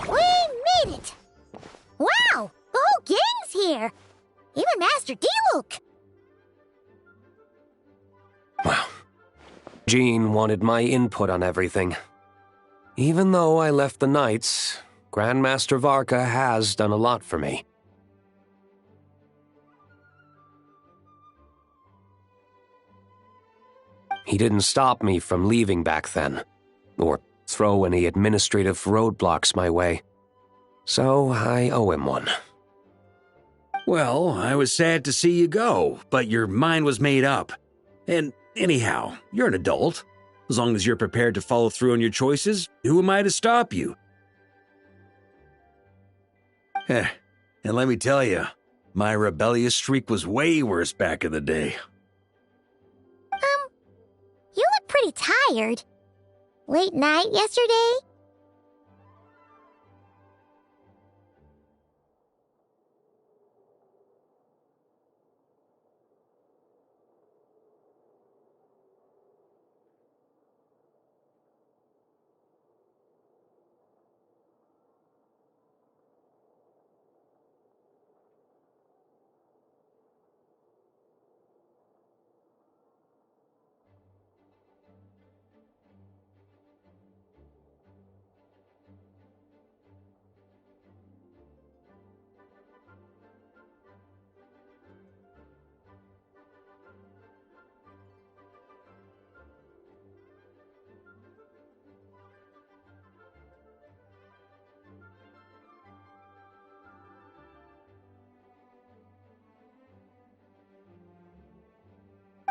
We made it! Wow! The whole gang's here! Even Master Diluc! Wow. Jean wanted my input on everything. Even though I left the Knights, Grandmaster Varka has done a lot for me. He didn't stop me from leaving back then, or throw any administrative roadblocks my way. So I owe him one. Well, I was sad to see you go, but your mind was made up. And anyhow, you're an adult. As long as you're prepared to follow through on your choices, who am I to stop you? And let me tell you, my rebellious streak was way worse back in the day. You look pretty tired. Late night yesterday?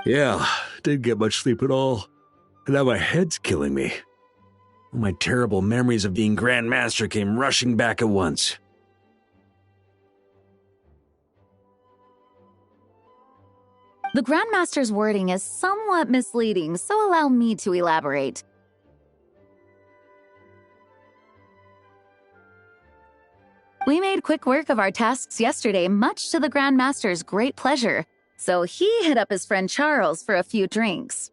Yeah, didn't get much sleep at all. And now my head's killing me. All my terrible memories of being Grand Master came rushing back at once. The Grandmaster's wording is somewhat misleading, so allow me to elaborate. We made quick work of our tasks yesterday, much to the Grandmaster's great pleasure, so he hit up his friend Charles for a few drinks.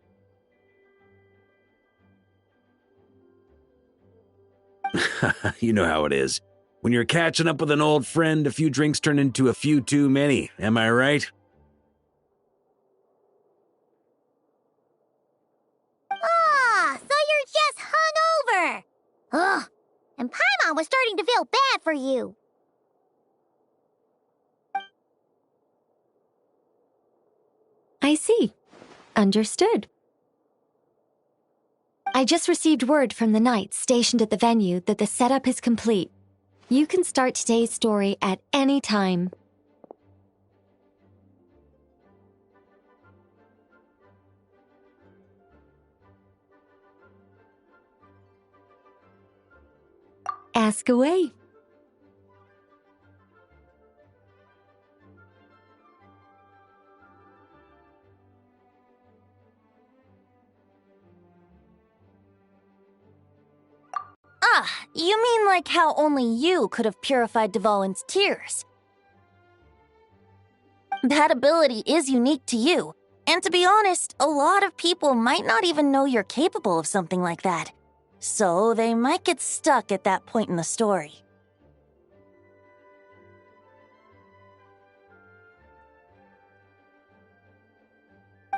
You know how it is. When you're catching up with an old friend, a few drinks turn into a few too many, am I right? Ah, so you're just hungover! Ugh, and Paimon was starting to feel bad for you. I see. Understood. I just received word from the Knights stationed at the venue that the setup is complete. You can start today's story at any time. Ask away. Ah, you mean like how only you could have purified Dvalin's tears? That ability is unique to you, and to be honest, a lot of people might not even know you're capable of something like that. So they might get stuck at that point in the story.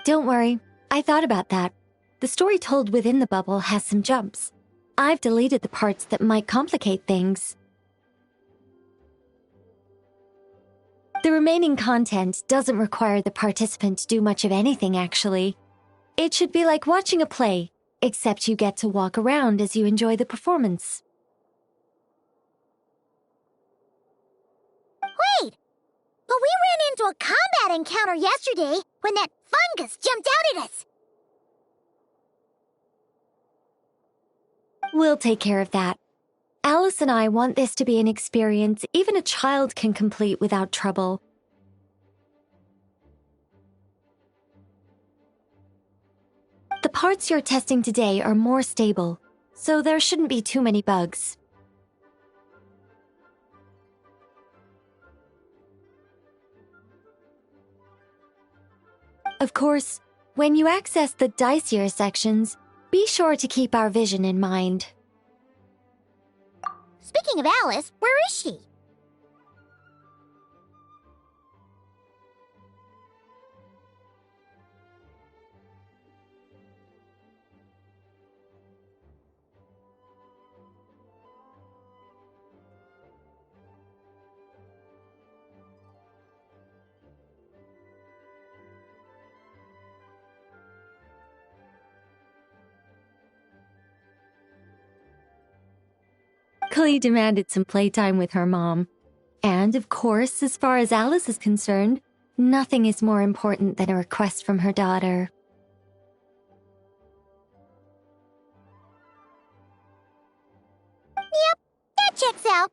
Don't worry, I thought about that. The story told within the bubble has some jumps. I've deleted the parts that might complicate things. The remaining content doesn't require the participant to do much of anything, actually. It should be like watching a play, except you get to walk around as you enjoy the performance. Wait! But we ran into a combat encounter yesterday when that fungus jumped out at us! We'll take care of that. Alice and I want this to be an experience even a child can complete without trouble. The parts you're testing today are more stable, so there shouldn't be too many bugs. Of course, when you access the dicier sections, be sure to keep our vision in mind. Speaking of Alice, where is she? Chloe demanded some playtime with her mom. And, of course, as far as Alice is concerned, nothing is more important than a request from her daughter. Yep, that checks out.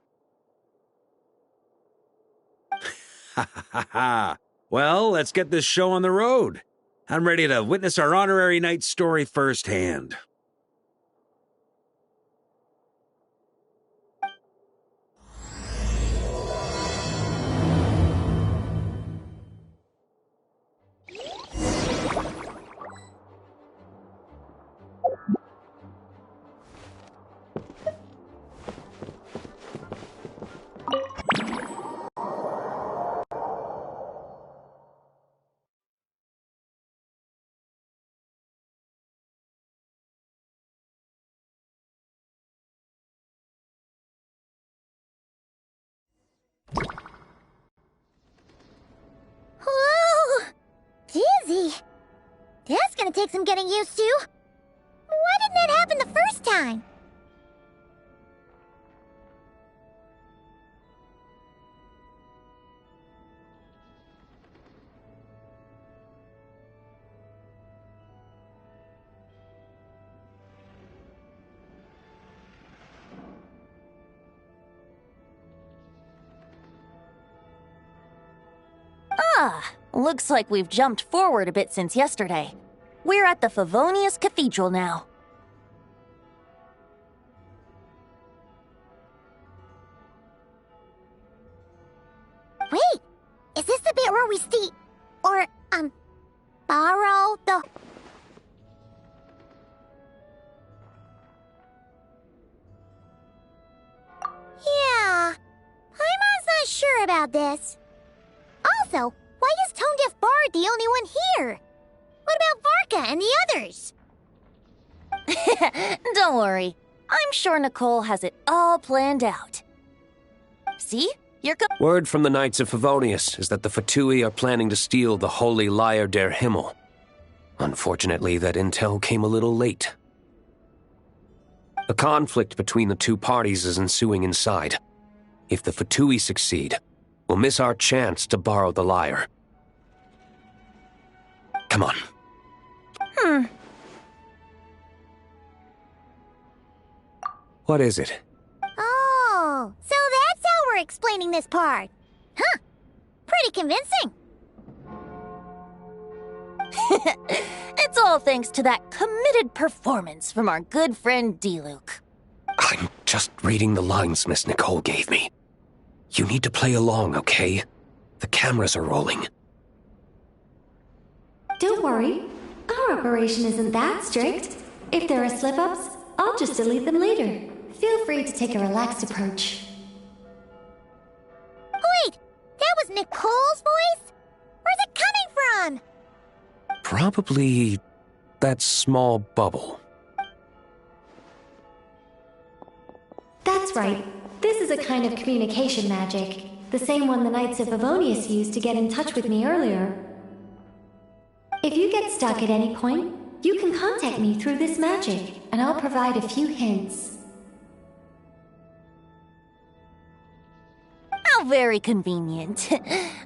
Ha ha ha ha. Well, let's get this show on the road. I'm ready to witness our honorary knight's story firsthand. Whoa! Dizzy. That's gonna take some getting used to. Why didn't that happen the first time? Looks like we've jumped forward a bit since yesterday. We're at the Favonius Cathedral now. Wait, is this the bit where we borrow the... Yeah, Paimon's not sure about this. Also, why is Tone Deaf Bard the only one here? What about Varka and the others? Don't worry. I'm sure Nicole has it all planned out. See? Word from the Knights of Favonius is that the Fatui are planning to steal the Holy Lyre der Himmel. Unfortunately, that intel came a little late. A conflict between the two parties is ensuing inside. If the Fatui succeed, we'll miss our chance to borrow the lyre. Come on. What is it? Oh, so that's how we're explaining this part. Huh. Pretty convincing. It's all thanks to that committed performance from our good friend D-Luke. I'm just reading the lines Miss Nicole gave me. You need to play along, okay? The cameras are rolling. Don't worry. Our operation isn't that strict. If there are slip-ups, I'll just delete them later. Feel free to take a relaxed approach. Wait, that was Nicole's voice? Where's it coming from? Probably that small bubble. That's right. This is a kind of communication magic. The same one the Knights of Favonius used to get in touch with me earlier. If you get stuck at any point, you can contact me through this magic, and I'll provide a few hints. How very convenient.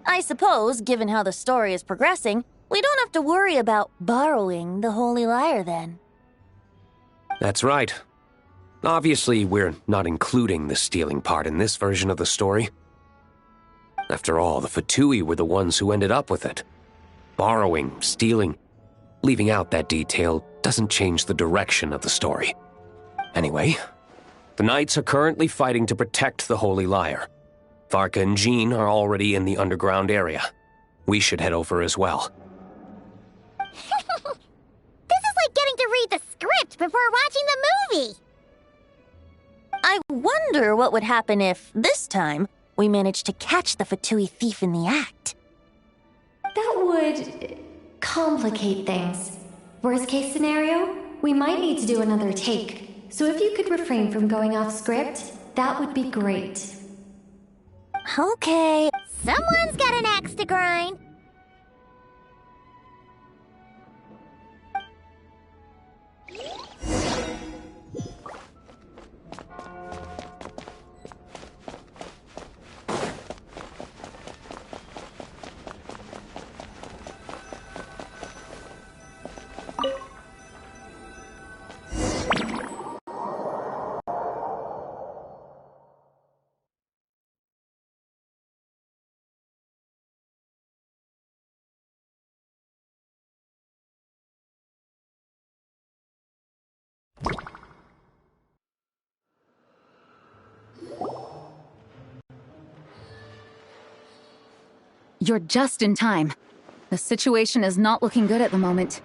I suppose, given how the story is progressing, we don't have to worry about borrowing the Holy Lyre then. That's right. Obviously, we're not including the stealing part in this version of the story. After all, the Fatui were the ones who ended up with it. Borrowing, stealing, leaving out that detail doesn't change the direction of the story. Anyway, the Knights are currently fighting to protect the Holy Lyre. Varka and Jean are already in the underground area. We should head over as well. This is like getting to read the script before watching the movie. I wonder what would happen if, this time, we managed to catch the Fatui thief in the act. That would complicate things. Worst case scenario, we might need to do another take. So if you could refrain from going off script, that would be great. Okay. Someone's got an axe to grind. You're just in time. The situation is not looking good at the moment.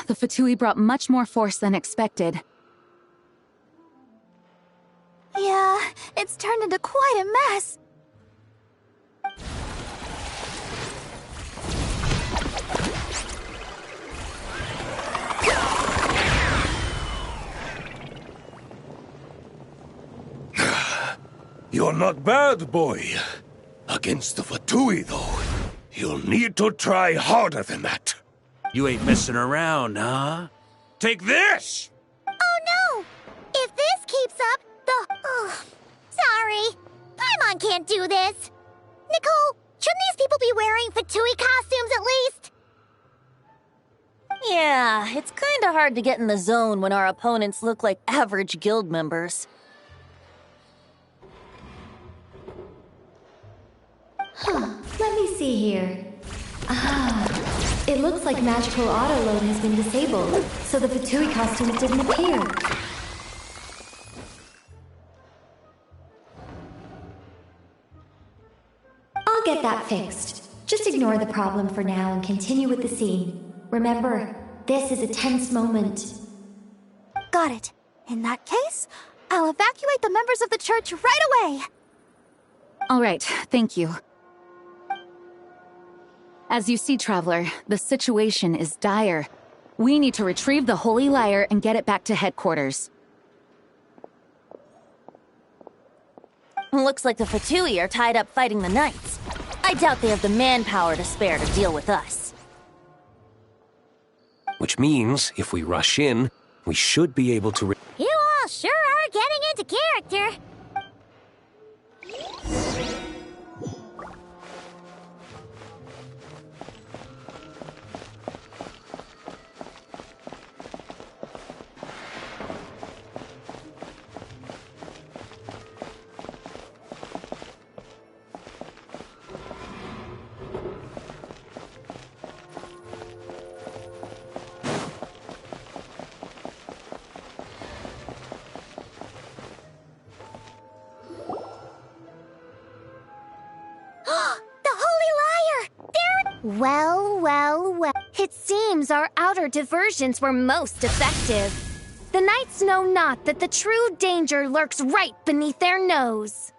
The Fatui brought much more force than expected. Yeah, it's turned into quite a mess. You're not bad, boy. Against the Fatui, though, you'll need to try harder than that. You ain't messing around, huh? Take this! Oh no! If this keeps up, sorry. Paimon can't do this. Nicole, shouldn't these people be wearing Fatui costumes at least? Yeah, it's kinda hard to get in the zone when our opponents look like average guild members. Let me see here. It looks like magical autoload has been disabled, so the Fatui costumes didn't appear. I'll get that fixed. Just ignore the problem for now and continue with the scene. Remember, this is a tense moment. Got it. In that case, I'll evacuate the members of the church right away. All right, thank you. As you see, Traveler, the situation is dire. We need to retrieve the Holy Lyre and get it back to headquarters. Looks like the Fatui are tied up fighting the Knights. I doubt they have the manpower to spare to deal with us. Which means, if we rush in, we should be able to... You all sure are getting into character. Well. It seems our outer diversions were most effective. The knights know not that the true danger lurks right beneath their nose.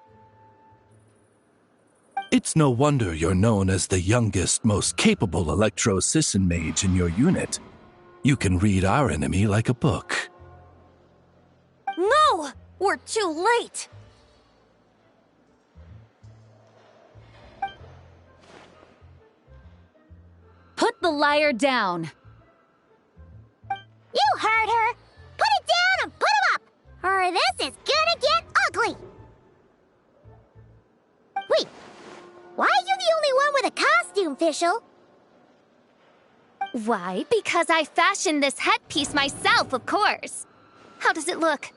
It's no wonder you're known as the youngest, most capable electro-Sisson mage in your unit. You can read our enemy like a book. No! We're too late! Put the lyre down! You heard her! Put it down and put him up! Or this is gonna get ugly! Wait, why are you the only one with a costume, Fischl? Why? Because I fashioned this headpiece myself, of course. How does it look?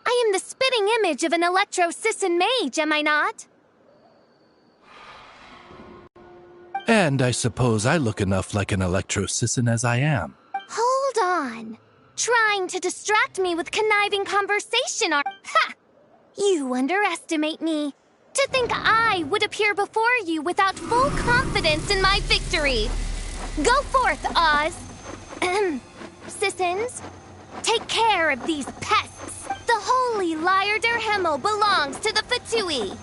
I am the spitting image of an electro-Sisson mage, am I not? And I suppose I look enough like an electro-Sisson as I am. Hold on. Trying to distract me with conniving conversation are... Ha! You underestimate me. To think I would appear before you without full confidence in my victory. Go forth, Oz. Sissons, take care of these pests. The whole Only Liar der Himmel belongs to the Fatui.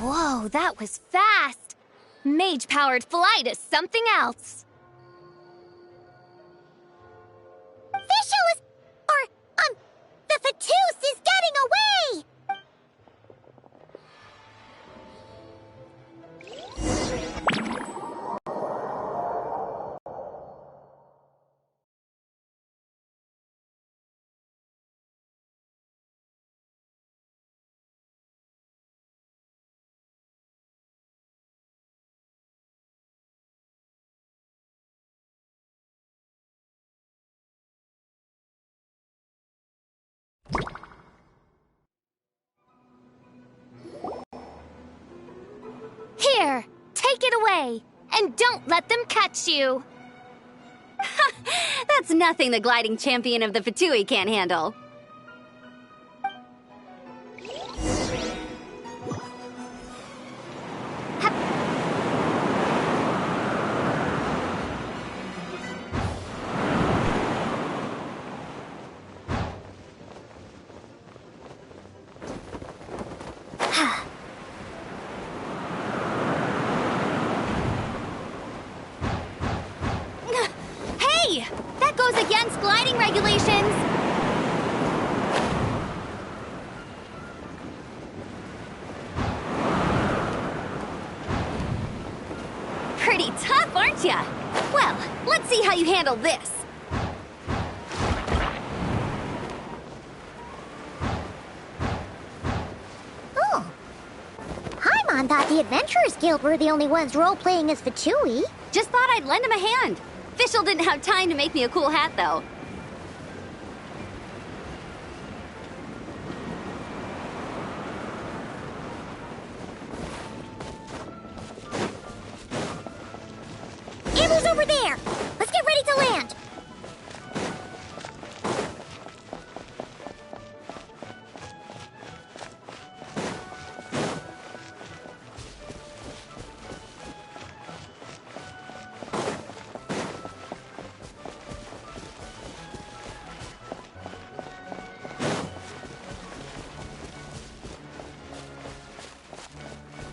Whoa, that was fast. Mage-powered flight is something else. Fischl is... the Fatus is getting away! Here, take it away, and don't let them catch you. That's nothing the gliding champion of the Fatui can't handle. Hey! That goes against gliding regulations! Pretty tough, aren't ya? Well, let's see how you handle this. Oh. Paimon thought the Adventurers Guild were the only ones role-playing as Fatui. Just thought I'd lend him a hand. Fischl didn't have time to make me a cool hat, though. Amber's over there! Let's get ready to land!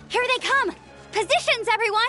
Here they come! Positions, everyone!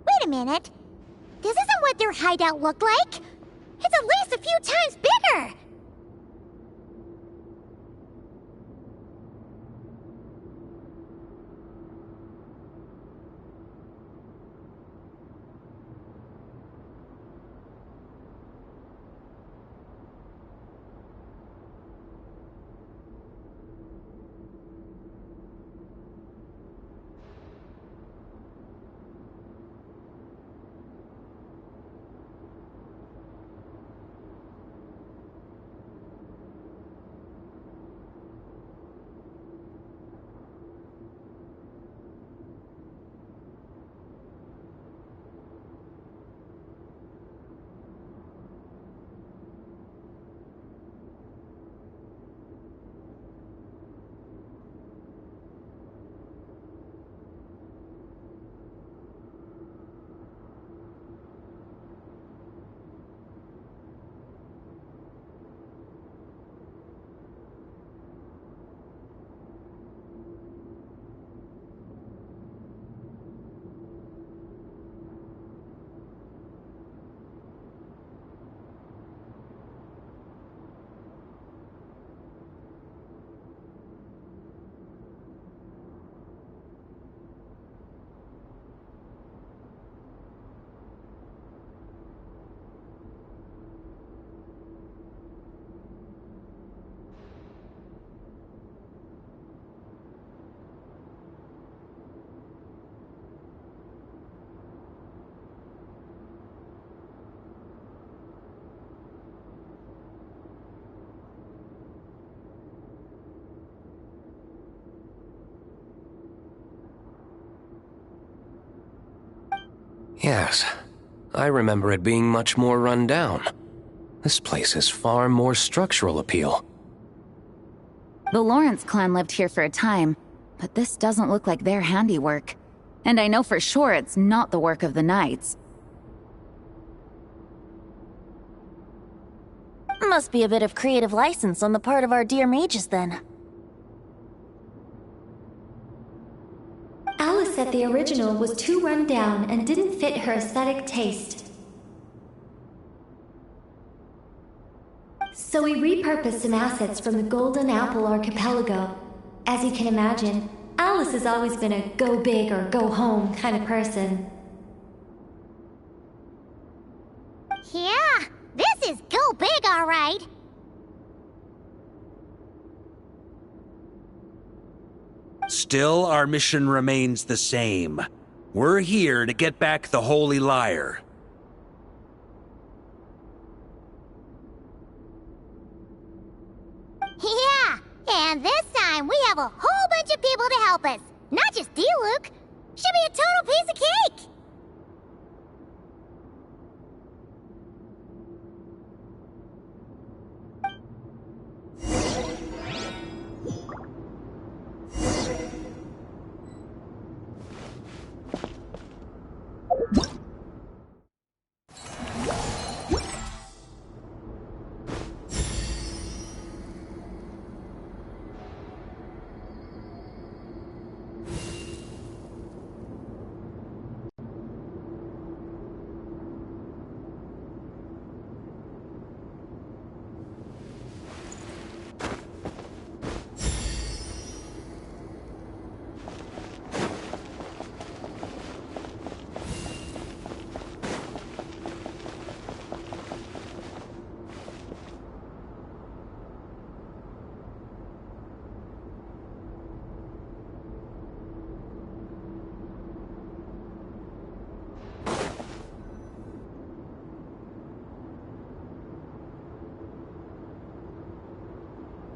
Wait a minute. This isn't what their hideout looked like. It's at least a few times bigger. Yes, I remember it being much more run down. This place has far more structural appeal. The Lawrence clan lived here for a time, but this doesn't look like their handiwork. And I know for sure it's not the work of the knights. Must be a bit of creative license on the part of our dear mages, then. Alice said the original was too run down and didn't fit her aesthetic taste. So we repurposed some assets from the Golden Apple Archipelago. As you can imagine, Alice has always been a go big or go home kind of person. Yeah, this is go big, all right. Still, our mission remains the same. We're here to get back the Holy Lyre. Yeah, and this time we have a whole bunch of people to help us. Not just Diluc. Should be a total piece of cake.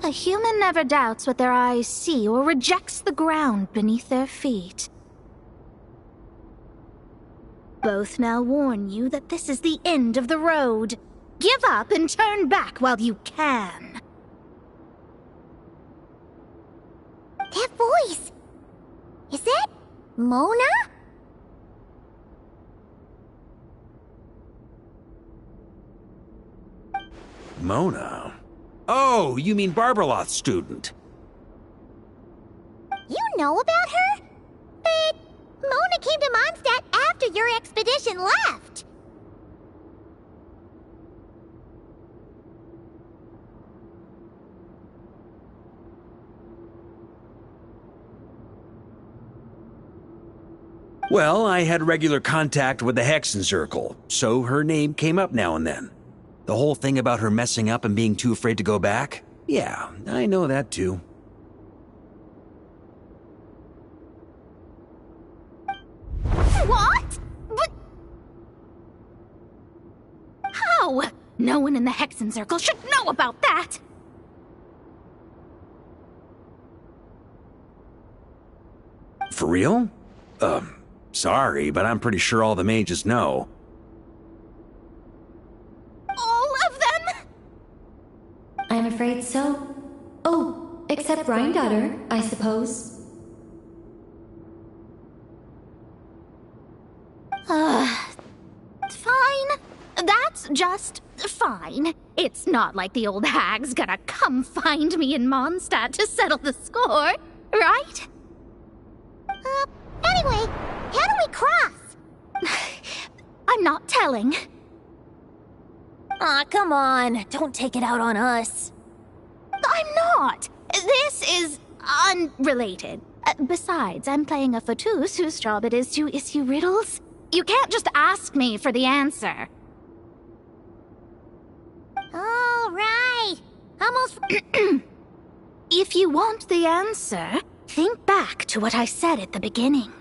A human never doubts what their eyes see or rejects the ground beneath their feet. Both now warn you that this is the end of the road. Give up and turn back while you can. That voice! Is that Mona? Mona? Oh, you mean Barbarloth's student. You know about her? But Mona came to Mondstadt after your expedition left. Well, I had regular contact with the Hexen Circle, so her name came up now and then. The whole thing about her messing up and being too afraid to go back? Yeah, I know that too. What? But... How? No one in the Hexen Circle should know about that! For real? Sorry, but I'm pretty sure all the mages know. All of them? I'm afraid so. Oh, except Rheindotter, I suppose. Fine. That's just fine. It's not like the old hag's gonna come find me in Mondstadt to settle the score, right? Anyway, how do we cross? I'm not telling. Aw, come on. Don't take it out on us. I'm not. This is unrelated. Besides, I'm playing a fatus whose job it is to issue riddles. You can't just ask me for the answer. All right. Almost... If you want the answer, think back to what I said at the beginning.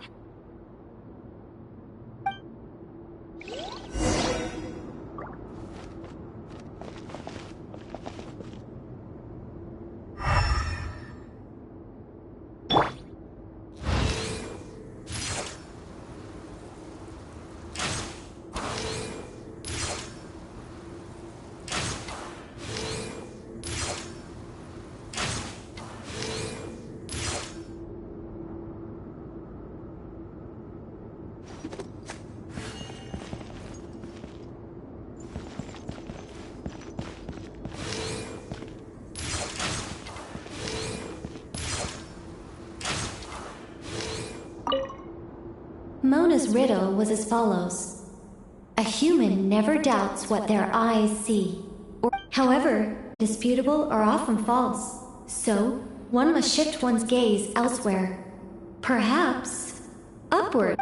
Mona's riddle was as follows. A human never doubts what their eyes see. However, disputable are often false, so one must shift one's gaze elsewhere. Perhaps upward.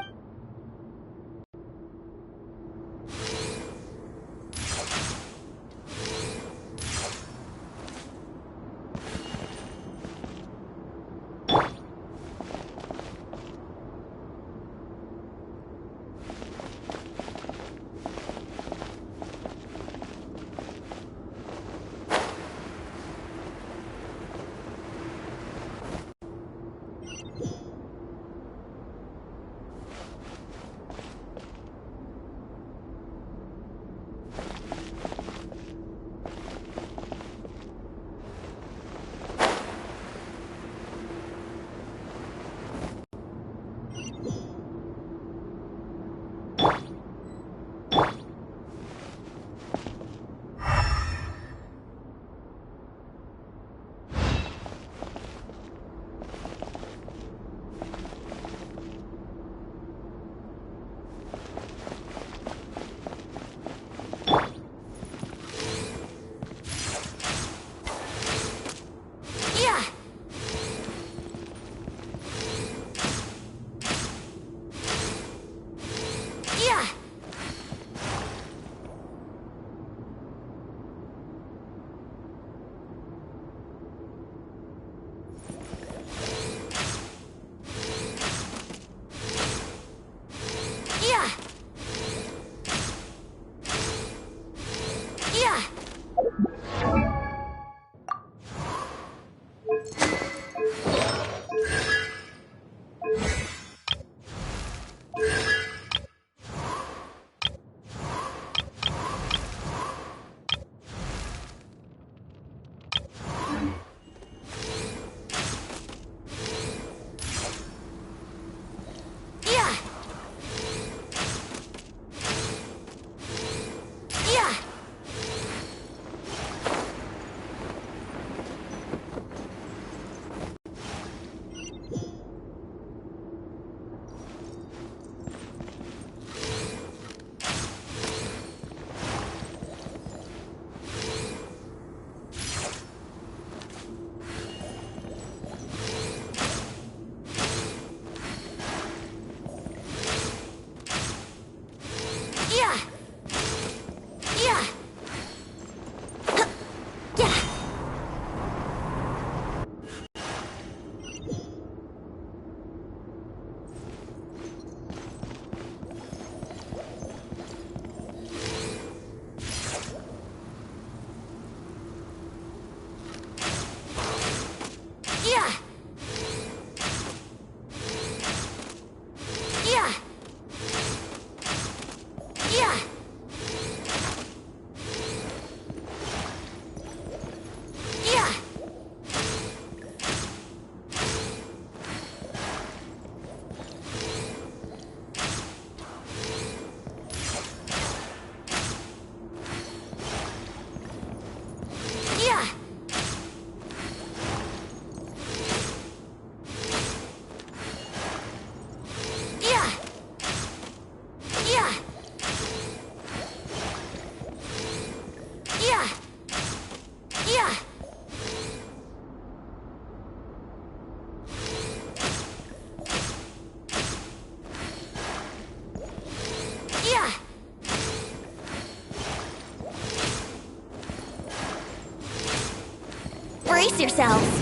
Brace yourselves.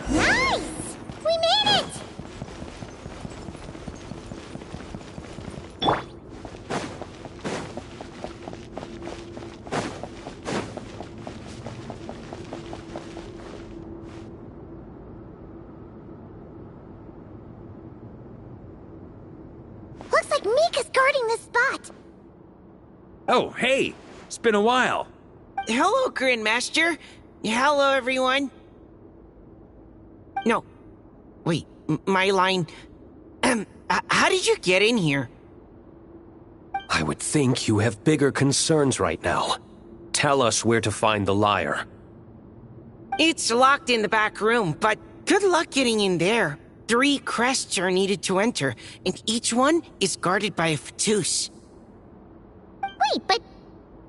Nice! We made it! Looks like Mika's guarding this spot. Oh, hey! It's been a while. Hello, Grandmaster. Hello, everyone. No. Wait, my line. How did you get in here? I would think you have bigger concerns right now. Tell us where to find the liar. It's locked in the back room, but good luck getting in there. 3 crests are needed to enter, and each one is guarded by a Fatus. Wait, but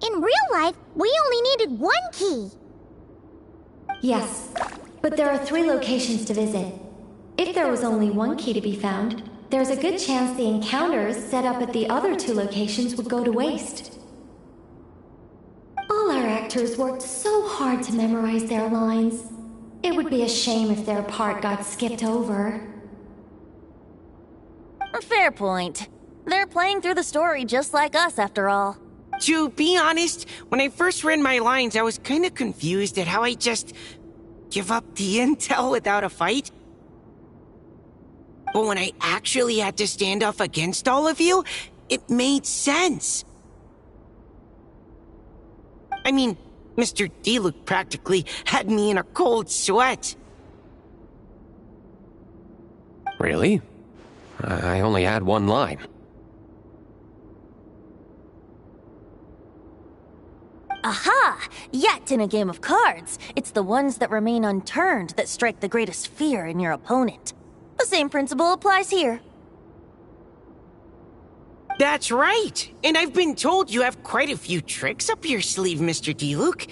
in real life, we only needed 1 key. Yes, but there are 3 locations to visit. If there was only 1 key to be found, there's a good chance the encounters set up at the other 2 locations would go to waste. All our actors worked so hard to memorize their lines. It would be a shame if their part got skipped over. Fair point. They're playing through the story just like us, after all. To be honest, when I first read my lines, I was kinda confused at how I just give up the intel without a fight. But when I actually had to stand up against all of you, it made sense. I mean, Mr. Diluc practically had me in a cold sweat. Really? I only had 1 line. Aha! Yet in a game of cards, it's the ones that remain unturned that strike the greatest fear in your opponent. The same principle applies here. That's right! And I've been told you have quite a few tricks up your sleeve, Mr. Diluc.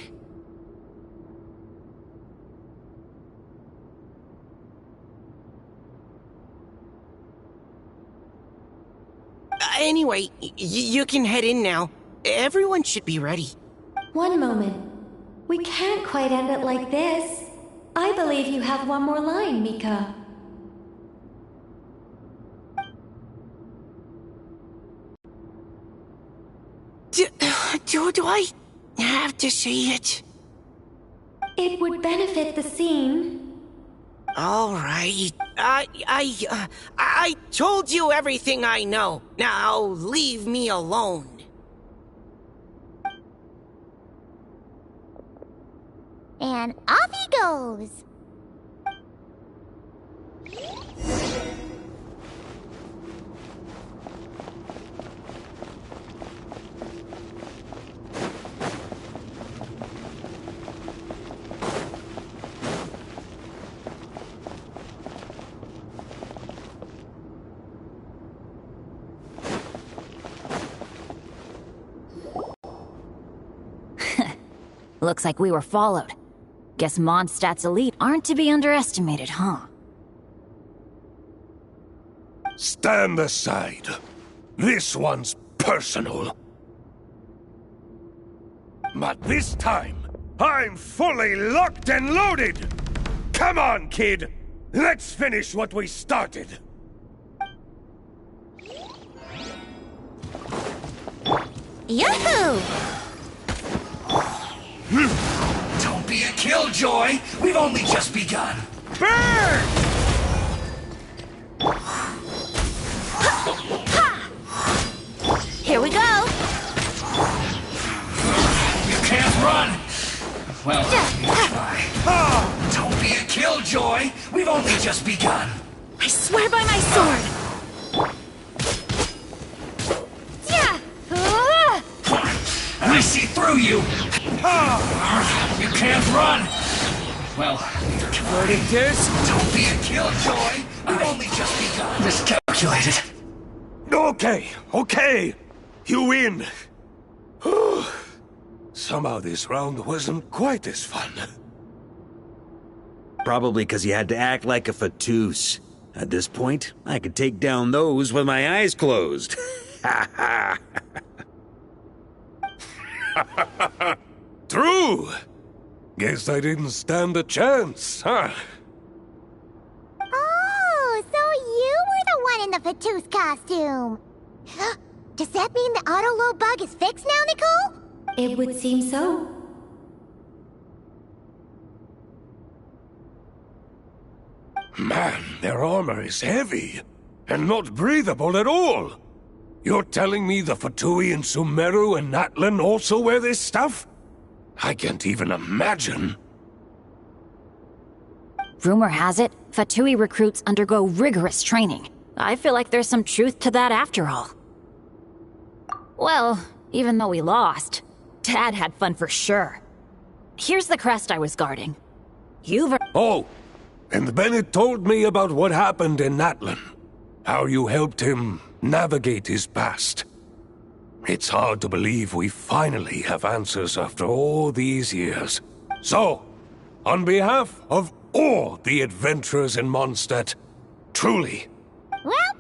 Anyway, you can head in now. Everyone should be ready. 1 moment. We can't quite end it like this. I believe you have 1 more line, Mika. Do I have to say it? It would benefit the scene. All right. I told you everything I know. Now leave me alone. And off he goes. Looks like we were followed. Guess Mondstadt's elite aren't to be underestimated, huh? Stand aside. This one's personal. But this time, I'm fully locked and loaded! Come on, kid! Let's finish what we started! Yahoo! Don't be a killjoy! We've only just begun! Burn! Here we go! You can't run! Well, try. Don't be a killjoy! We've only just begun! I swear by my sword! I see through you! You can't run! Well, don't be a killjoy! We've only just begun! Miscalculated! Okay. You win. Somehow this round wasn't quite as fun. Probably because you had to act like a Fatus. At this point, I could take down those with my eyes closed. Ha ha! True! Guess I didn't stand a chance, huh? Oh, so you were the one in the Fatus costume. Does that mean the auto-load bug is fixed now, Nicole? It would seem so. Man, their armor is heavy, and not breathable at all. You're telling me the Fatui and Sumeru and Natlan also wear this stuff? I can't even imagine. Rumor has it, Fatui recruits undergo rigorous training. I feel like there's some truth to that after all. Well, even though we lost, Dad had fun for sure. Here's the crest I was guarding. Oh, and Bennett told me about what happened in Natlan. How you helped him navigate his past. It's hard to believe we finally have answers after all these years. So, on behalf of all the adventurers in Mondstadt, truly. Well,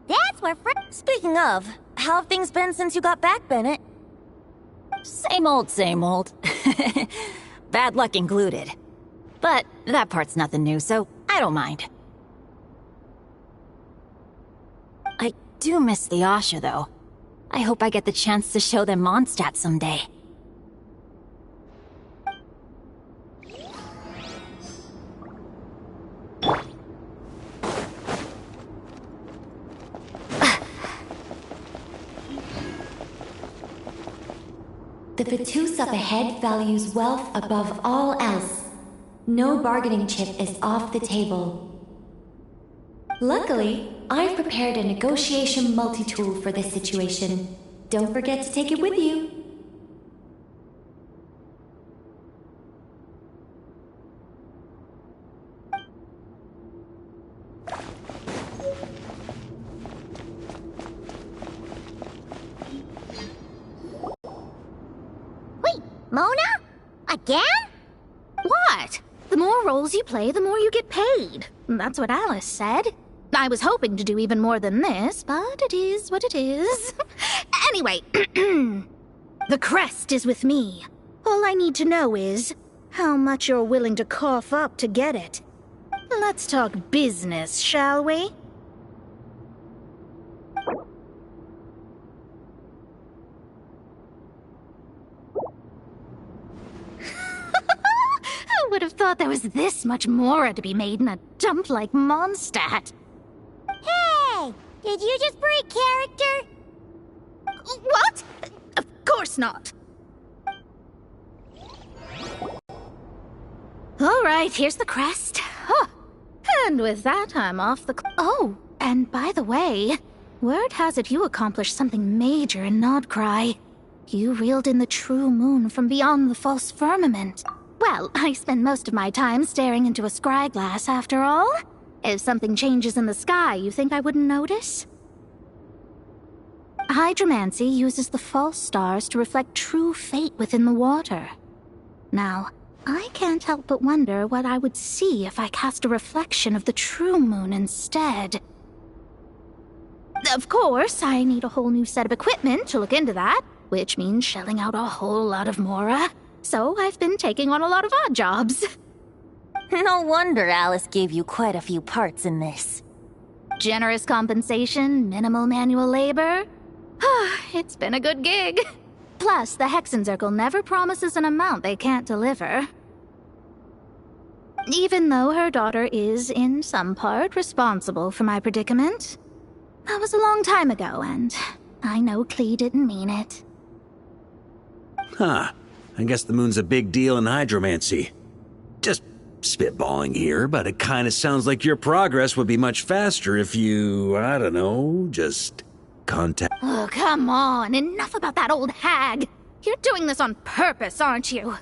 that's where Speaking of, how have things been since you got back, Bennett? Same old, same old. Bad luck included. But that part's nothing new, so I don't mind. I do miss the Asha, though. I hope I get the chance to show them Mondstadt someday. The Vatus up ahead values wealth above all else. No bargaining chip is off the table. Luckily, I've prepared a negotiation multi-tool for this situation. Don't forget to take it with you. Wait, Mona? Again? What? The more roles you play, the more you get paid. That's what Alice said. I was hoping to do even more than this, but it is what it is. Anyway, the crest is with me. All I need to know is how much you're willing to cough up to get it. Let's talk business, shall we? Who would have thought there was this much Mora to be made in a dump like Mondstadt? Hey! Did you just break character? What? Of course not. All right, here's the crest. Huh. And with that, I'm off the... Oh, and by the way, word has it you accomplished something major in Nodcry. You reeled in the true moon from beyond the false firmament. Well, I spend most of my time staring into a scry glass, after all. If something changes in the sky, you think I wouldn't notice? Hydromancy uses the false stars to reflect true fate within the water. Now, I can't help but wonder what I would see if I cast a reflection of the true moon instead. Of course, I need a whole new set of equipment to look into that, which means shelling out a whole lot of Mora. So I've been taking on a lot of odd jobs. No wonder Alice gave you quite a few parts in this. Generous compensation, minimal manual labor. It's been a good gig. Plus, the Hexen Circle never promises an amount they can't deliver. Even though her daughter is, in some part, responsible for my predicament. That was a long time ago, and I know Klee didn't mean it. Huh. I guess the moon's a big deal in hydromancy. Just spitballing here, but it kind of sounds like your progress would be much faster if you, I don't know, just contact... Oh, come on. Enough about that old hag. You're doing this on purpose, aren't you?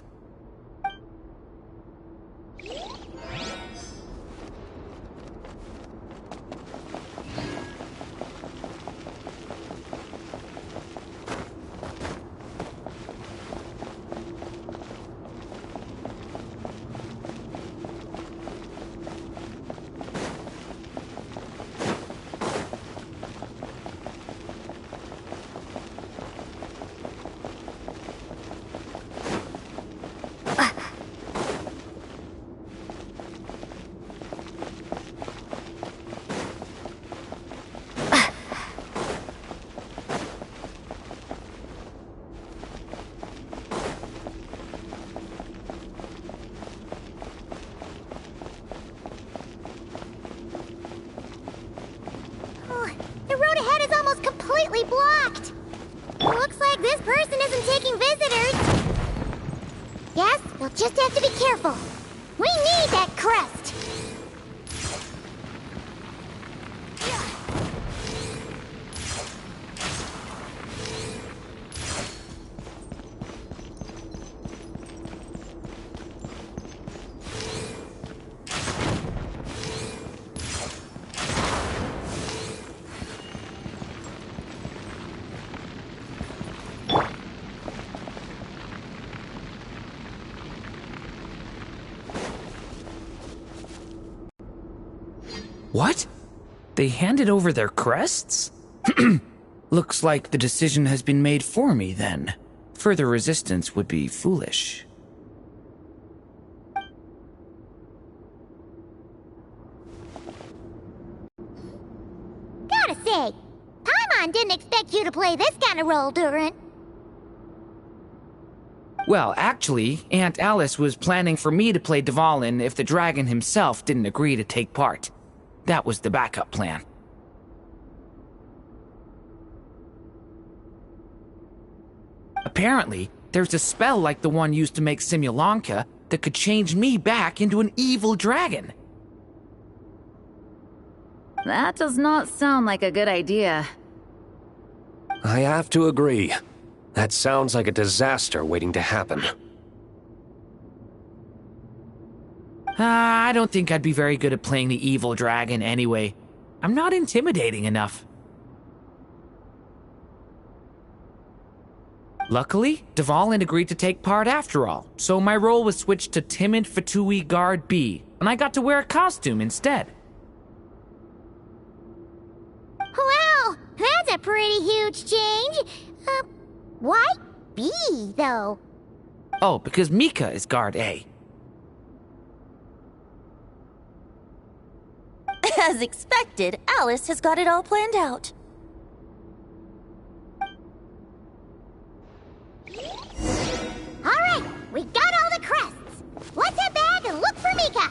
The road ahead is almost completely blocked. Looks like this person isn't taking visitors. Yes, we'll just have to be careful. We need that crest. What? They handed over their crests? Looks like the decision has been made for me, then. Further resistance would be foolish. Gotta say, Paimon didn't expect you to play this kind of role, Durin. Well, actually, Aunt Alice was planning for me to play Dvalin if the dragon himself didn't agree to take part. That was the backup plan. Apparently, there's a spell like the one used to make Simulanka that could change me back into an evil dragon. That does not sound like a good idea. I have to agree. That sounds like a disaster waiting to happen. I don't think I'd be very good at playing the evil dragon anyway. I'm not intimidating enough. Luckily, Dvalin agreed to take part after all, so my role was switched to timid Fatui Guard B, and I got to wear a costume instead. Wow, that's a pretty huge change. Why B, though? Oh, because Mika is Guard A. As expected, Alice has got it all planned out. All right, we got all the crests. Let's head back and look for Mika.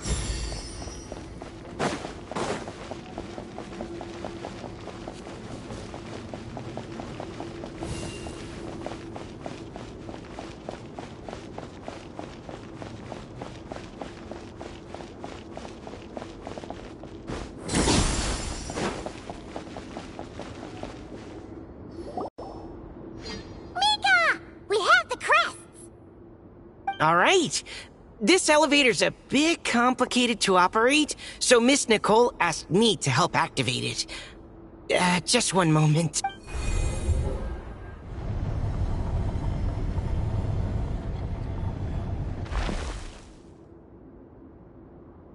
All right. This elevator's a bit complicated to operate, so Miss Nicole asked me to help activate it. Just one moment.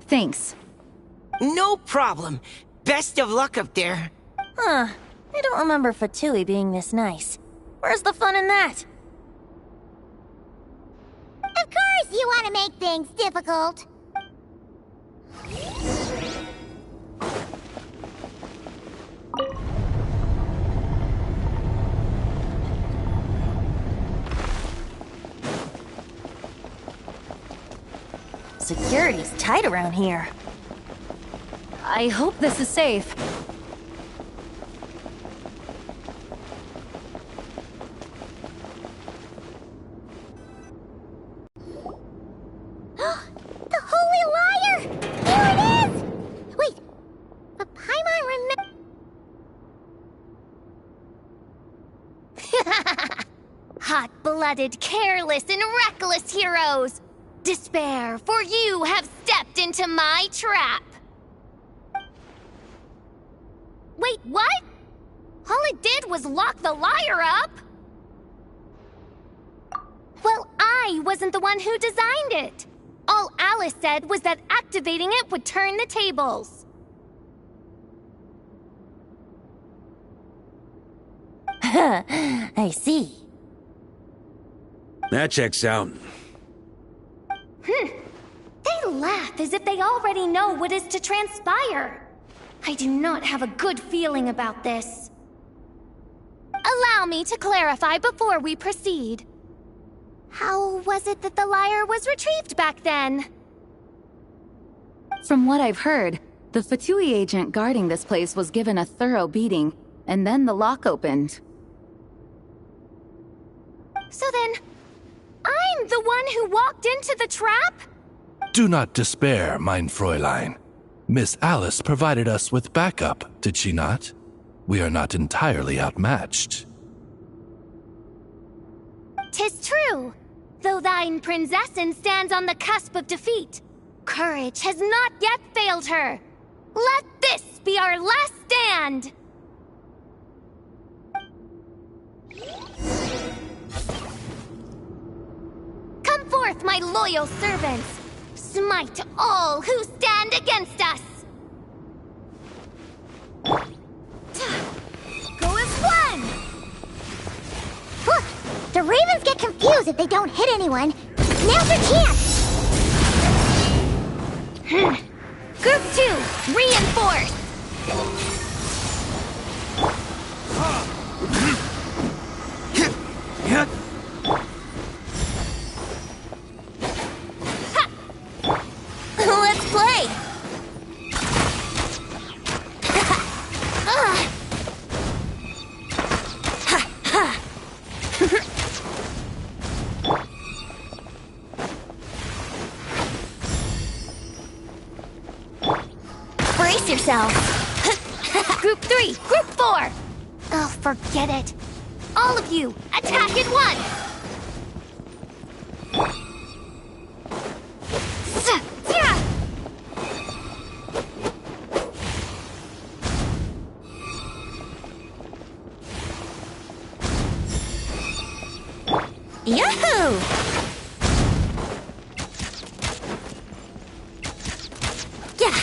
Thanks. No problem. Best of luck up there. Huh. I don't remember Fatui being this nice. Where's the fun in that? Of course you want to make things difficult. Security's tight around here. I hope this is safe. The Holy Liar! Here it is! Wait, but Paimon Hot-blooded, careless, and reckless heroes! Despair, for you have stepped into my trap! Wait, what? All it did was lock the liar up! Well, I wasn't the one who designed it. All Alice said was that activating it would turn the tables. I see. That checks out. They laugh as if they already know what is to transpire. I do not have a good feeling about this. Allow me to clarify before we proceed. How was it that the lyre was retrieved back then? From what I've heard, the Fatui agent guarding this place was given a thorough beating, and then the lock opened. So then, I'm the one who walked into the trap? Do not despair, mein Fräulein. Miss Alice provided us with backup, did she not? We are not entirely outmatched. 'Tis true. Though thine Prinzessin stands on the cusp of defeat, courage has not yet failed her. Let this be our last stand! Come forth, my loyal servants! Smite all who stand against us! defuse if they don't hit anyone. Now's your chance! Group 2, reinforce! Let's play! Brace yourself! Group 3, Group 4! Oh, forget it. All of you, attack at once! Yahoo! Yeah!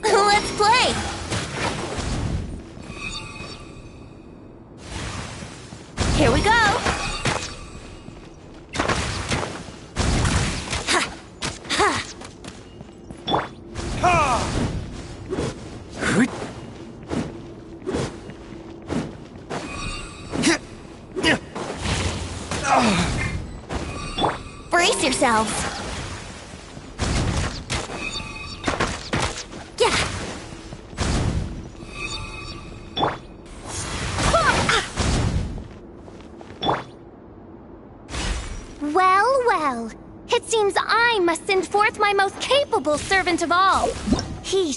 Let's play! Here we go! Brace yourselves! Yeah! Well, well. It seems I must send forth my most capable servant of all. He...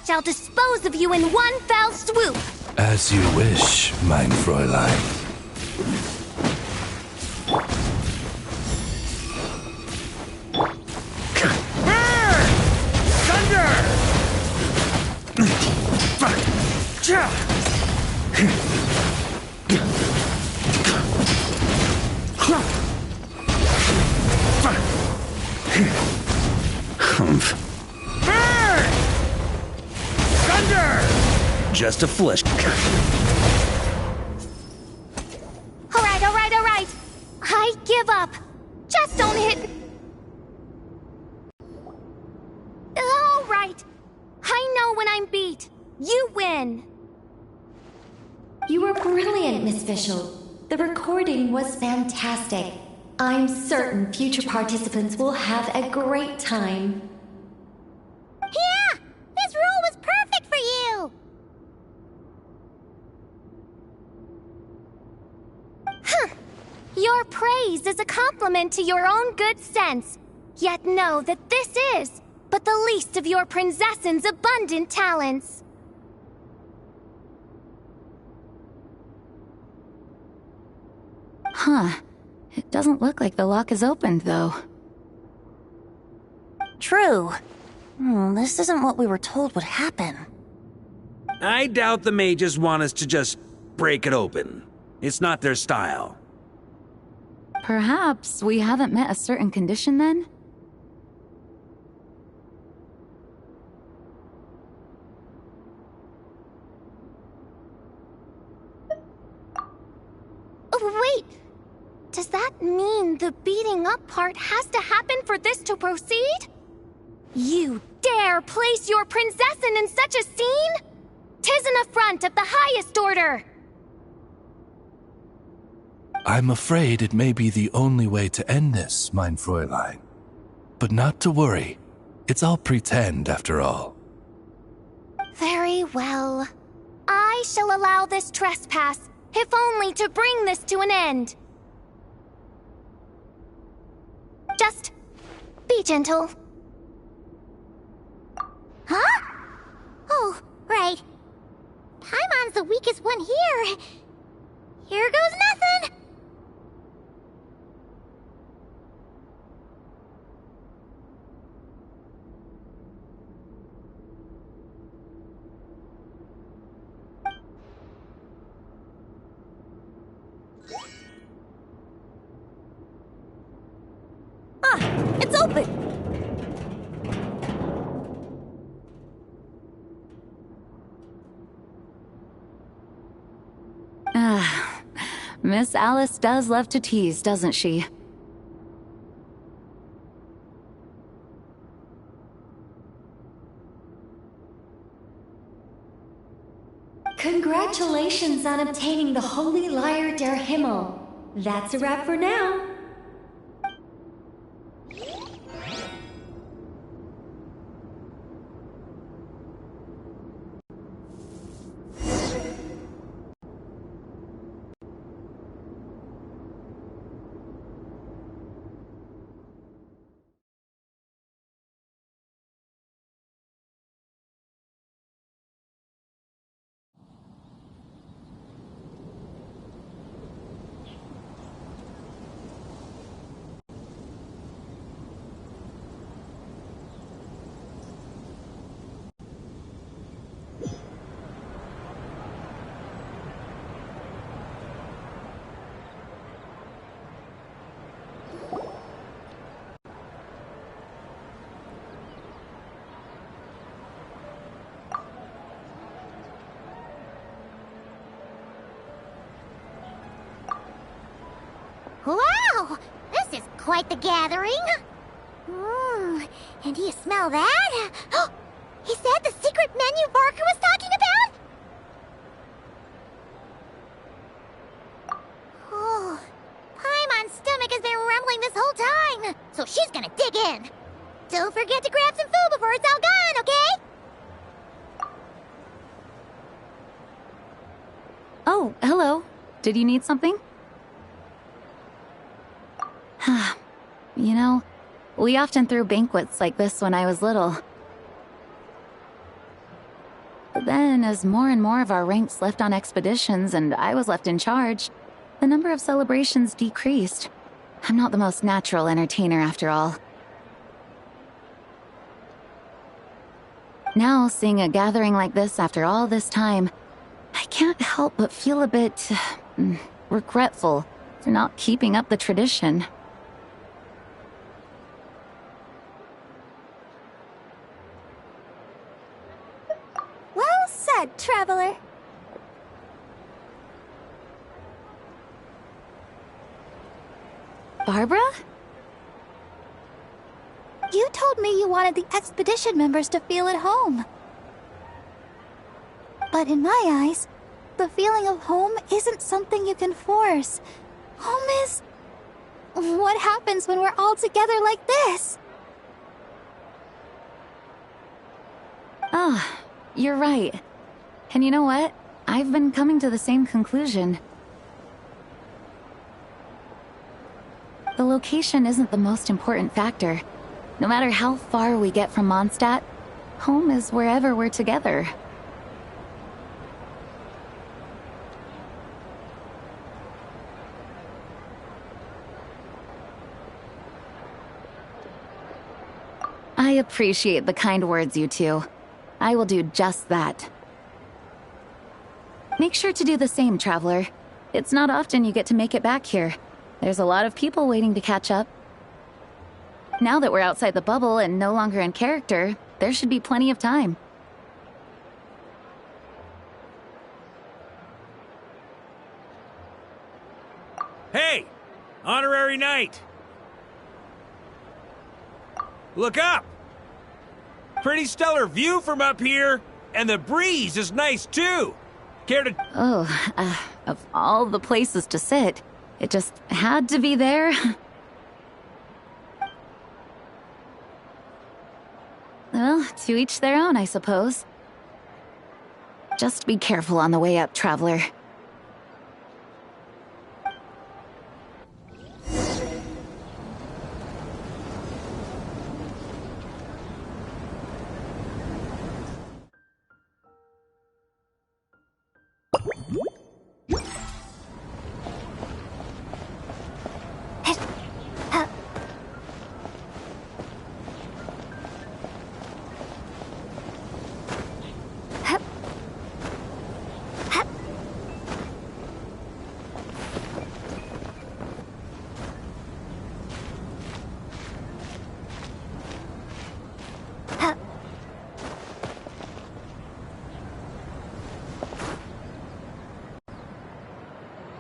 shall dispose of you in one fell swoop. As you wish, mein Fräulein. Just a flesh. All right. I give up. Just don't hit... All right. I know when I'm beat. You win. You were brilliant, Miss Fischl. The recording was fantastic. I'm certain future participants will have a great time. Yeah! This role was perfect for you! Huh. Your praise is a compliment to your own good sense. Yet know that this is but the least of your princess's abundant talents. Huh. It doesn't look like the lock is opened, though. True. This isn't what we were told would happen. I doubt the mages want us to just break it open. It's not their style. Perhaps we haven't met a certain condition then? Oh, wait! Does that mean the beating up part has to happen for this to proceed? You dare place your princessin in such a scene? 'Tis an affront of the highest order! I'm afraid it may be the only way to end this, mein Fräulein. But not to worry. It's all pretend, after all. Very well. I shall allow this trespass, if only to bring this to an end. Just be gentle. Huh? Oh, right. Paimon's the weakest one here. Here goes nothing. It's open! Miss Alice does love to tease, doesn't she? Congratulations on obtaining the Holy Lyre der Himmel. That's a wrap for now. Wow! This is quite the gathering. And do you smell that? Is that the secret menu Barker was talking about? Oh, Paimon's stomach has been rumbling this whole time, so she's gonna dig in. Don't forget to grab some food before it's all gone, okay? Oh, hello. Did you need something? You know, we often threw banquets like this when I was little. But then, as more and more of our ranks left on expeditions and I was left in charge, the number of celebrations decreased. I'm not the most natural entertainer after all. Now, seeing a gathering like this after all this time, I can't help but feel a bit regretful for not keeping up the tradition. Well said, traveler. Barbara? You told me you wanted the expedition members to feel at home. But in my eyes, the feeling of home isn't something you can force. Home is... what happens when we're all together like this? Ah, you're right. And you know what? I've been coming to the same conclusion. The location isn't the most important factor. No matter how far we get from Mondstadt, home is wherever we're together. I appreciate the kind words, you two. I will do just that. Make sure to do the same, Traveler. It's not often you get to make it back here. There's a lot of people waiting to catch up. Now that we're outside the bubble and no longer in character, there should be plenty of time. Hey! Honorary Knight! Look up! Pretty stellar view from up here, and the breeze is nice too. Care to... Oh, of all the places to sit, it just had to be there. Well, to each their own, I suppose. Just be careful on the way up, Traveler.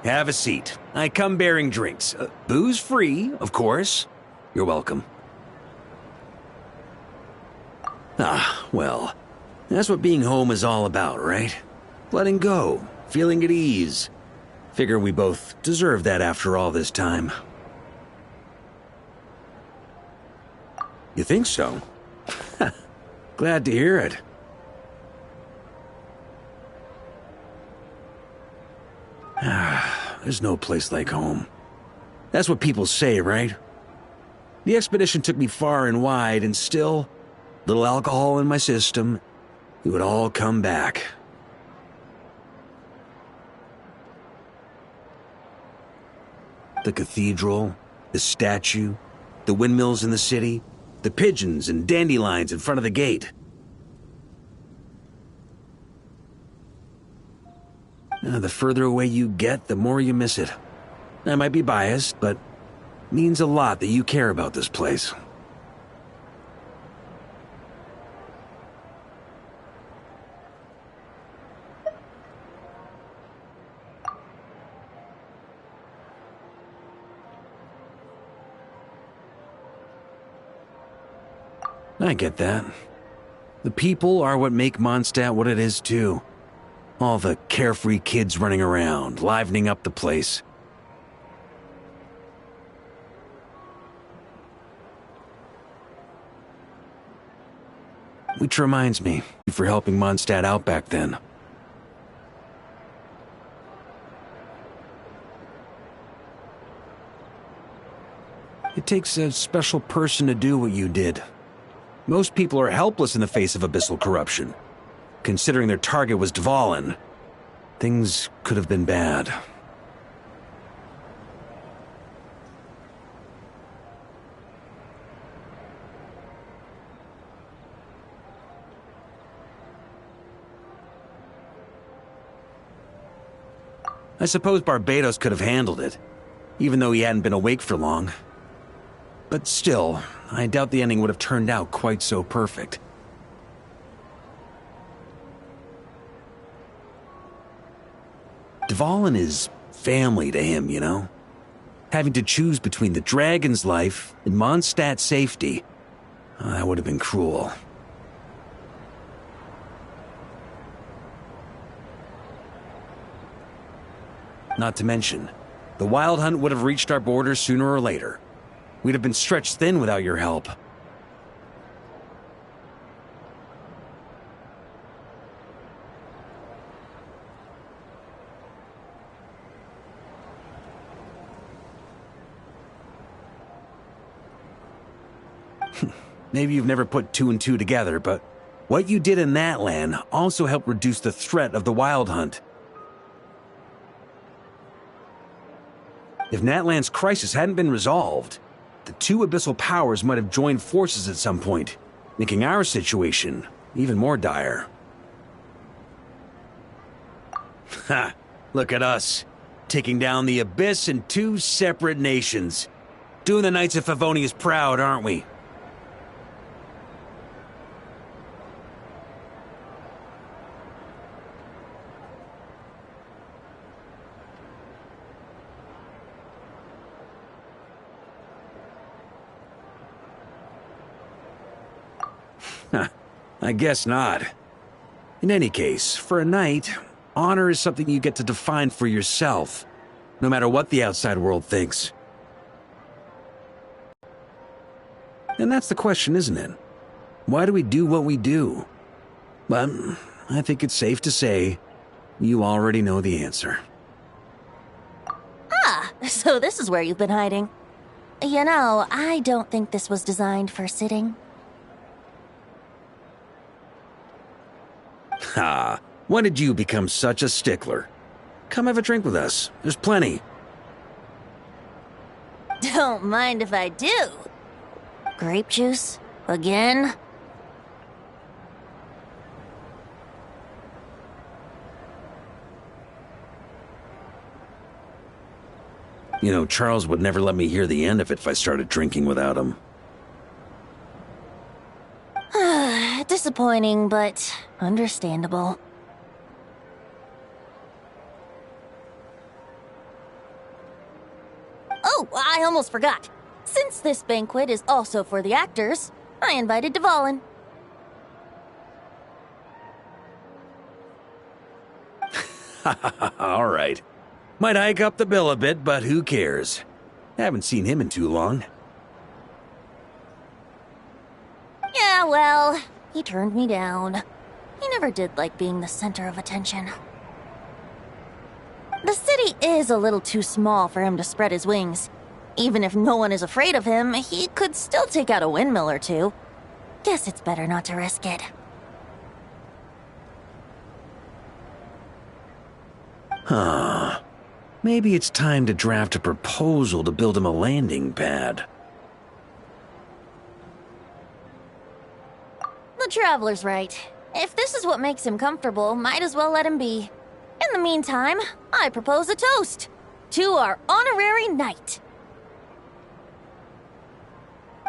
Have a seat. I come bearing drinks. Booze free, of course. You're welcome. Ah, well, that's what being home is all about, right? Letting go, feeling at ease. Figure we both deserve that after all this time. You think so? Glad to hear it. There's no place like home. That's what people say, right? The expedition took me far and wide, and still, little alcohol in my system, it would all come back. The cathedral, the statue, the windmills in the city, the pigeons and dandelions in front of the gate. The further away you get, the more you miss it. I might be biased, but it means a lot that you care about this place. I get that. The people are what make Mondstadt what it is, too. All the carefree kids running around, livening up the place. Which reminds me, for helping Mondstadt out back then. It takes a special person to do what you did. Most people are helpless in the face of abyssal corruption. Considering their target was Dvalin, things could have been bad. I suppose Barbados could have handled it, even though he hadn't been awake for long. But still, I doubt the ending would have turned out quite so perfect. Dvalin is family to him, you know? Having to choose between the dragon's life and Mondstadt's safety, that would have been cruel. Not to mention, the Wild Hunt would have reached our borders sooner or later. We'd have been stretched thin without your help. Maybe you've never put two and two together, but what you did in that land also helped reduce the threat of the Wild Hunt. If Natlan's crisis hadn't been resolved, the two abyssal powers might have joined forces at some point, making our situation even more dire. Ha! Look at us, taking down the Abyss in 2 separate nations. Doing the Knights of Favonius proud, aren't we? I guess not. In any case, for a knight, honor is something you get to define for yourself, no matter what the outside world thinks. And that's the question, isn't it? Why do we do what we do? But I think it's safe to say you already know the answer. Ah, so this is where you've been hiding. You know, I don't think this was designed for sitting. Ha! When did you become such a stickler? Come have a drink with us. There's plenty. Don't mind if I do. Grape juice? Again? You know, Charles would never let me hear the end of it if I started drinking without him. Disappointing, but understandable. Oh, I almost forgot. Since this banquet is also for the actors, I invited Dvalin. All right. Might hike up the bill a bit, but who cares? Haven't seen him in too long. Yeah, well, he turned me down. He never did like being the center of attention. The city is a little too small for him to spread his wings. Even if no one is afraid of him, he could still take out a windmill or two. Guess it's better not to risk it. Huh. Maybe it's time to draft a proposal to build him a landing pad. The Traveler's right. If this is what makes him comfortable, might as well let him be. In the meantime, I propose a toast to our honorary knight.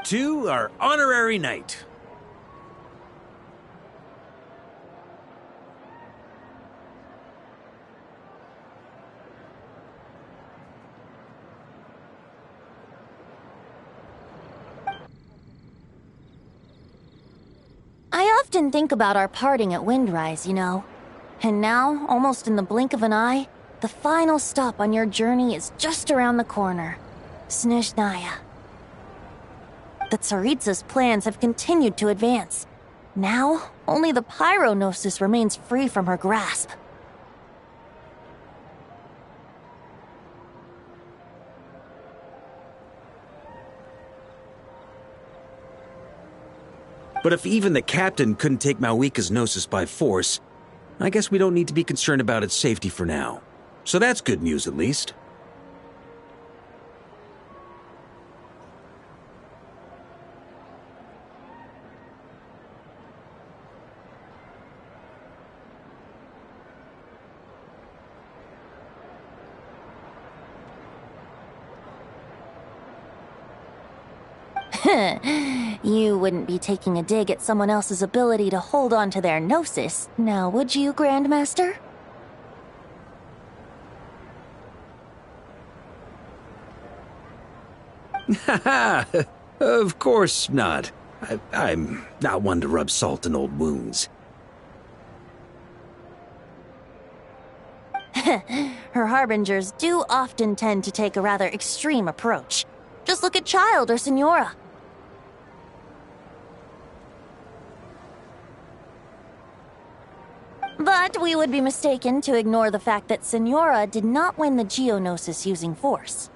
To our honorary knight. I often think about our parting at Windrise, you know. And now, almost in the blink of an eye, the final stop on your journey is just around the corner. Snezhnaya. The Tsaritsa's plans have continued to advance. Now, only the Pyronosis remains free from her grasp. But if even the captain couldn't take Malwika's Gnosis by force, I guess we don't need to be concerned about its safety for now. So that's good news, at least. You wouldn't be taking a dig at someone else's ability to hold on to their Gnosis, now would you, Grandmaster? Haha! Of course not. I'm not one to rub salt in old wounds. Her harbingers do often tend to take a rather extreme approach. Just look at Child or Senora. But we would be mistaken to ignore the fact that Senora did not win the Geonosis using force.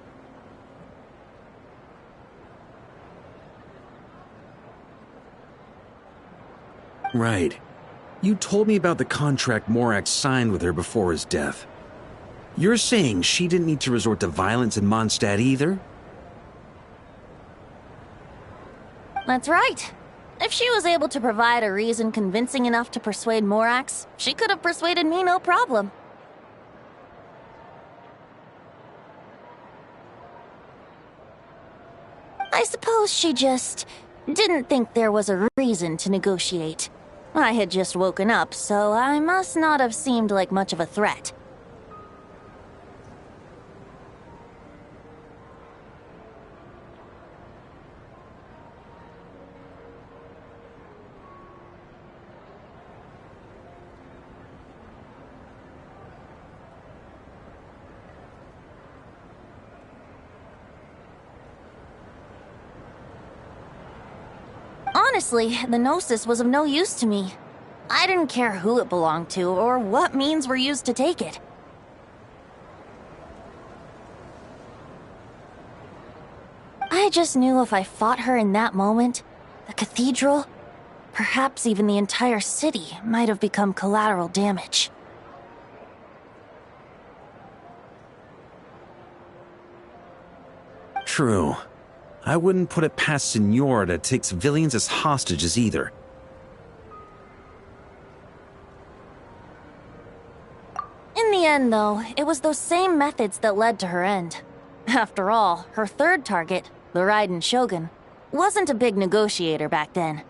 Right. You told me about the contract Morak signed with her before his death. You're saying she didn't need to resort to violence in Mondstadt either? That's right. If she was able to provide a reason convincing enough to persuade Morax, she could have persuaded me no problem. I suppose she just didn't think there was a reason to negotiate. I had just woken up, so I must not have seemed like much of a threat. Honestly, the Gnosis was of no use to me. I didn't care who it belonged to or what means were used to take it. I just knew if I fought her in that moment, the cathedral, perhaps even the entire city, might have become collateral damage. True. I wouldn't put it past Senora to take civilians as hostages either. In the end, though, it was those same methods that led to her end. After all, her third target, the Raiden Shogun, wasn't a big negotiator back then.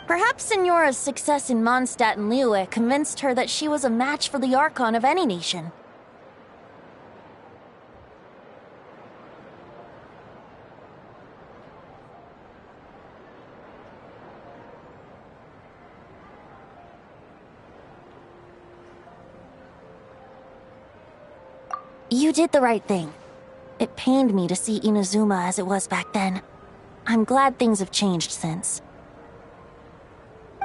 Perhaps Senora's success in Mondstadt and Liyue convinced her that she was a match for the Archon of any nation. You did the right thing. It pained me to see Inazuma as it was back then. I'm glad things have changed since.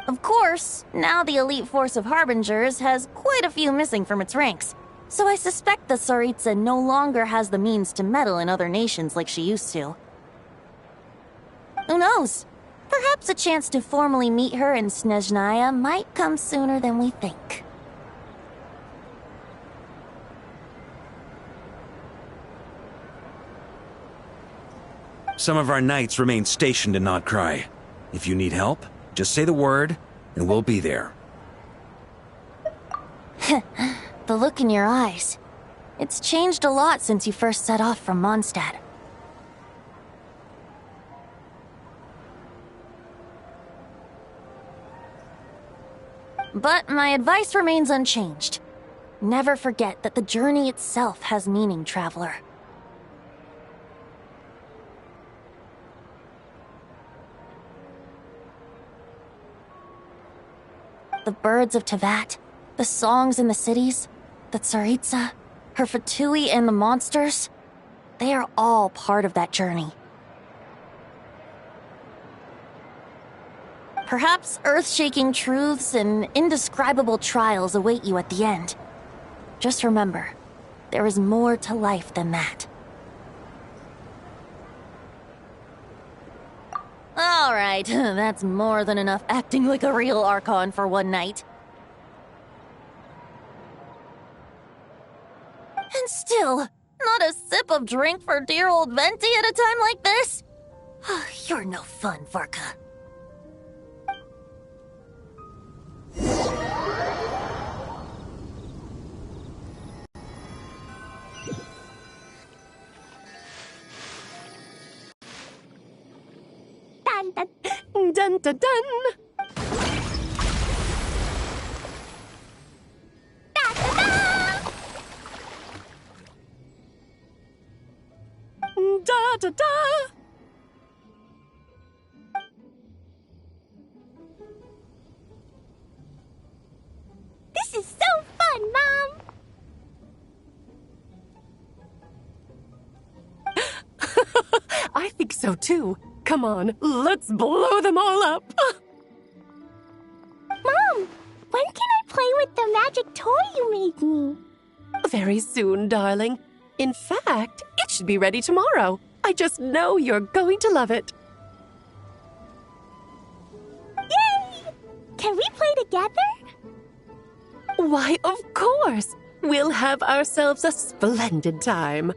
Of course, now the elite force of Harbingers has quite a few missing from its ranks, so I suspect that Tsaritsa no longer has the means to meddle in other nations like she used to. Who knows? Perhaps a chance to formally meet her in Snezhnaya might come sooner than we think. Some of our knights remain stationed in Notcry. If you need help, just say the word, and we'll be there. The look in your eyes. It's changed a lot since you first set off from Mondstadt. But my advice remains unchanged. Never forget that the journey itself has meaning, traveler. The birds of Tevat, the songs in the cities, the Tsaritsa, her Fatui and the monsters, they are all part of that journey. Perhaps earth-shaking truths and indescribable trials await you at the end. Just remember, there is more to life than that. Alright, that's more than enough acting like a real Archon for one night. And still, not a sip of drink for dear old Venti at a time like this? You're no fun, Varka. Dun dun dun dun! Da da da! This is so fun, Mom! I think so too. Come on, let's blow them all up! Mom, when can I play with the magic toy you made me? Very soon, darling. In fact, it should be ready tomorrow. I just know you're going to love it. Can we play together? Why, of course! We'll have ourselves a splendid time.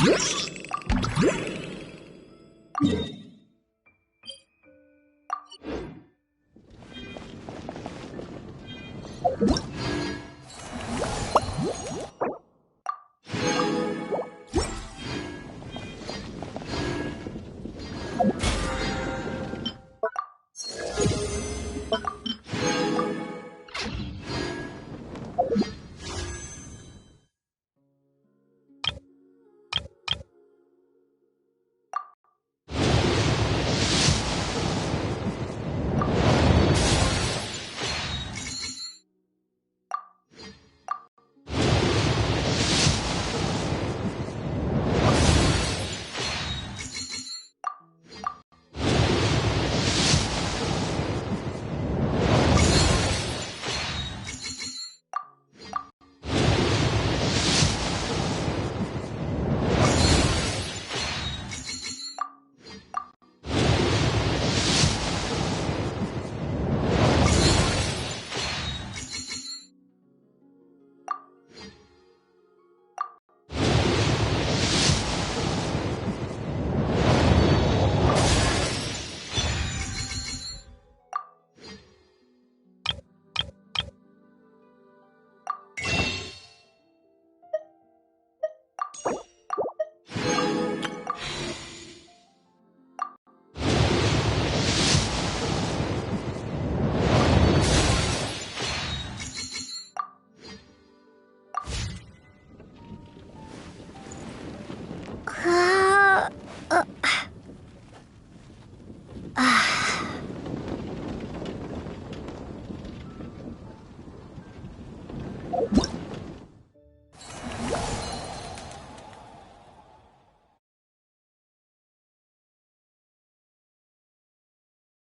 Huh?